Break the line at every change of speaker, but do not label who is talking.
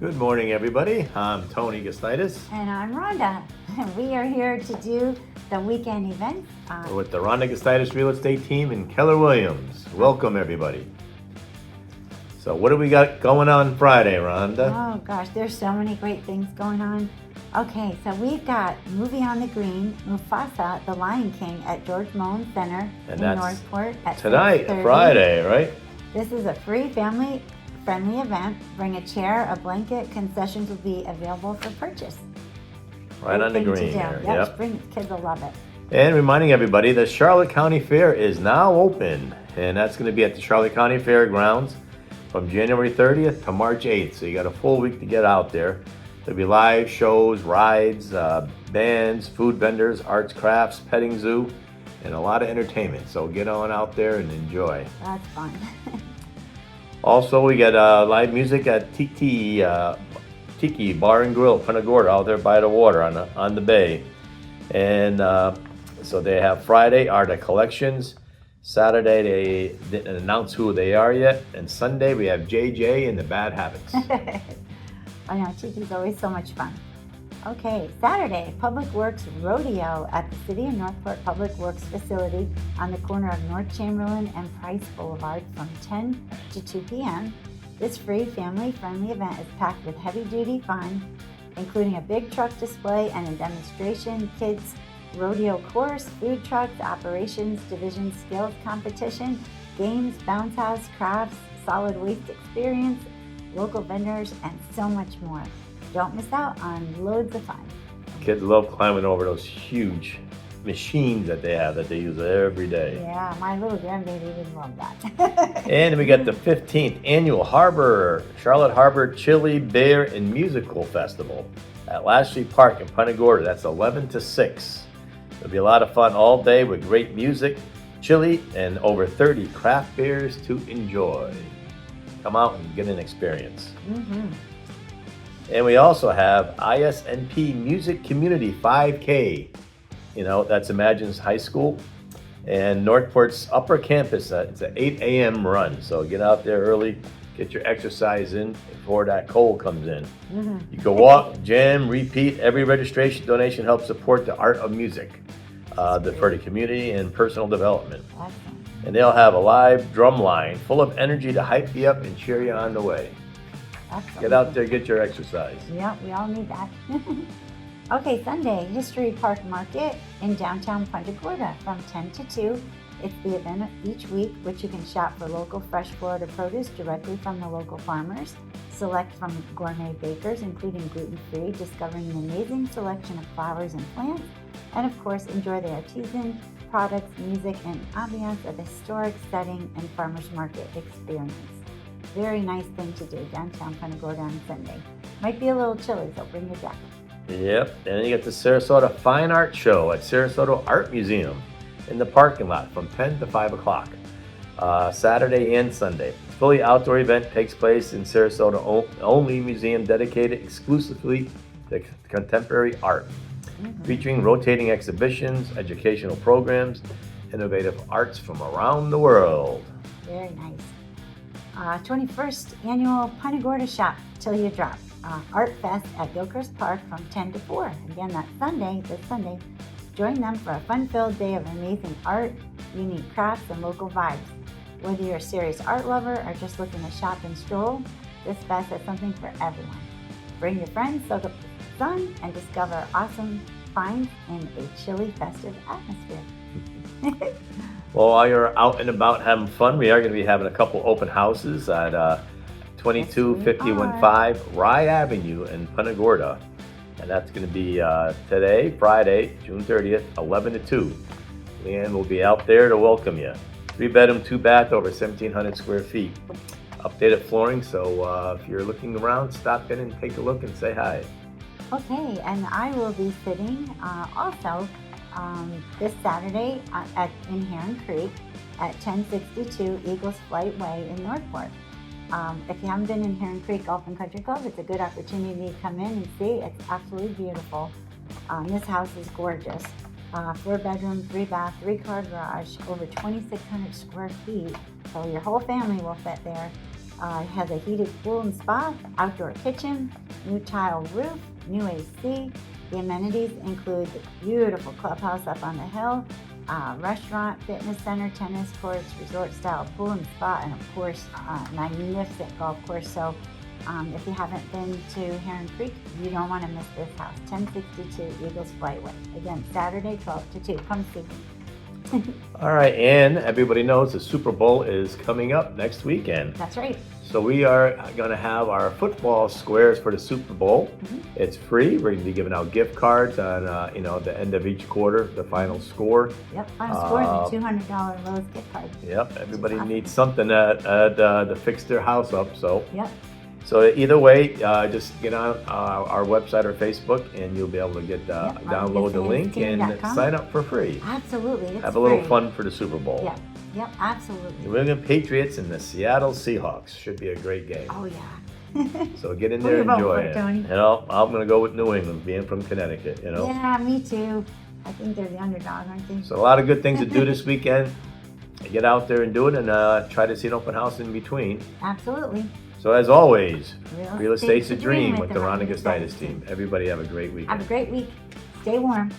Good morning, everybody. I'm Tony Gustitis
And I'm Rhonda. We are here to do the weekend event.
with the Rhonda Gustitis Real Estate Team in Keller Williams. Welcome, everybody. So what do we got going on Friday, Rhonda?
Oh gosh, there's so many great things going on. Okay, so we've got Movie on the Green, Mufasa, the Lion King at George Moen Center
And
in
that's
Northport at
Tonight,
6:30.
Friday, right?
This is a free family-friendly event. Bring a chair, a blanket. Concessions will be available for purchase.
Right on the
Great thing
green
to do.
there.
Yep, bring kids will love it.
And reminding everybody, the Charlotte County Fair is now open. And that's going to be at the Charlotte County Fairgrounds from January 30th to March 8th. So you got a full week to get out there. There'll be live shows, rides, bands, food vendors, arts, crafts, petting zoo, and a lot of entertainment. So get on out there and enjoy.
That's fun.
Also, we got live music at Tiki Bar and Grill, Punta Gorda, out there by the water on the bay. And so they have Friday Art of Collections. Saturday they didn't announce who they are yet, and Sunday we have JJ and the Bad Habits.
I know, Tiki's always so much fun. Okay, Saturday, Public Works Rodeo at the City of Northport Public Works facility on the corner of North Chamberlain and Price Boulevard from 10 to 2 p.m. This free family-friendly event is packed with heavy-duty fun, including a big truck display and a demonstration, kids rodeo course, food trucks, operations, division skills competition, games, bounce house, crafts, solid waste experience, local vendors, and so much more. Don't miss out on loads of fun.
Kids love climbing over those huge machines that they use every day.
Yeah, my little grandbaby would love that.
And we got the 15th annual Charlotte Harbor Chili, Bear, and Musical Festival at Lashley Park in Punta Gorda. That's 11 to 6. It'll be a lot of fun all day with great music, chili, and over 30 craft beers to enjoy. Come out and get an experience.
Mm-hmm.
And we also have ISNP Music Community 5K. You know, that's Imagine's high school. And Northport's upper campus, it's an 8 a.m. run. So get out there early, get your exercise in before that cold comes in.
Mm-hmm.
You can walk, jam, repeat. Every registration donation helps support the art of music for the community and personal development.
Awesome.
And they'll have a live drum line full of energy to hype you up and cheer you on the way.
Awesome.
Get out there, get your exercise.
Yeah, we all need that. Okay, Sunday, History Park Market in downtown Punta Gorda from 10 to 2. It's the event each week, which you can shop for local fresh Florida produce directly from the local farmers, select from gourmet bakers, including gluten-free, discovering an amazing selection of flowers and plants, and of course, enjoy the artisan products, music, and ambiance of the historic setting and farmers market experience. Very nice thing to do downtown Punta Gorda on Sunday. Might be a little chilly, so bring your jacket.
Yep, and then you get the Sarasota Fine Art Show at Sarasota Art Museum in the parking lot from 10 to 5 o'clock, Saturday and Sunday. Fully outdoor event takes place in Sarasota only museum dedicated exclusively to contemporary art, featuring rotating exhibitions, educational programs, innovative arts from around the world.
Very nice. 21st annual Punta Gorda Shop Till You Drop. Art Fest at Gilchrist Park from 10 to 4. Again, that's this Sunday. Join them for a fun-filled day of amazing art, unique crafts, and local vibes. Whether you're a serious art lover or just looking to shop and stroll, this fest has something for everyone. Bring your friends, soak up the sun, and discover awesome finds in a chilly, festive atmosphere.
Well, while you're out and about having fun, we are going to be having a couple open houses at 22515 Rye Avenue in Punta Gorda. And that's going to be today, Friday, June 30th, 11 to 2. Leanne will be out there to welcome you. 3-bedroom, 2-bath, over 1,700 square feet. Updated flooring, so if you're looking around, stop in and take a look and say hi.
Okay, and I will be sitting also this Saturday in Heron Creek at 1062 Eagles Flight Way in Northport. If you haven't been in Heron Creek Golf and Country Club, it's a good opportunity to come in and see. It's absolutely beautiful. This house is gorgeous. 4-bedroom, 3-bath, 3-car garage, over 2,600 square feet. So your whole family will fit there. It has a heated pool and spa, outdoor kitchen, new tile roof, new AC. The amenities include the beautiful clubhouse up on the hill, restaurant, fitness center, tennis courts, resort-style pool and spa, and of course, magnificent golf course. So if you haven't been to Heron Creek, you don't want to miss this house. 1062 Eagles Flightway. Again, Saturday, 12 to 2. Come see.
All right, and everybody knows the Super Bowl is coming up next weekend.
That's right.
So we are going to have our football squares for the Super Bowl. It's free. We're going to be giving out gift cards on the end of each quarter, the final score.
Yep, final score is a $200 Lowe's gift card.
Yep, everybody needs something to fix their house up. So
Yep.
So either way, just get on our website or Facebook, and you'll be able to get download the link and sign up for free.
Absolutely, it's
Have a little
free.
fun for the Super Bowl.
Yep, yep, absolutely.
New England Patriots and the Seattle Seahawks should be a great game.
Oh yeah.
So get in
Who
there
you
and
voting
enjoy
for,
it.
Tony?
You know, I'm going to go with New England, being from Connecticut. You know.
Yeah, me too. I think they're the underdog, aren't they?
So a lot of good things to do this weekend. Get out there and do it, and try to see an open house in between.
Absolutely.
So as always,
Real
estate's a dream with the
Ron
Ronnigus team. Everybody have a great weekend.
Have a great week. Stay warm.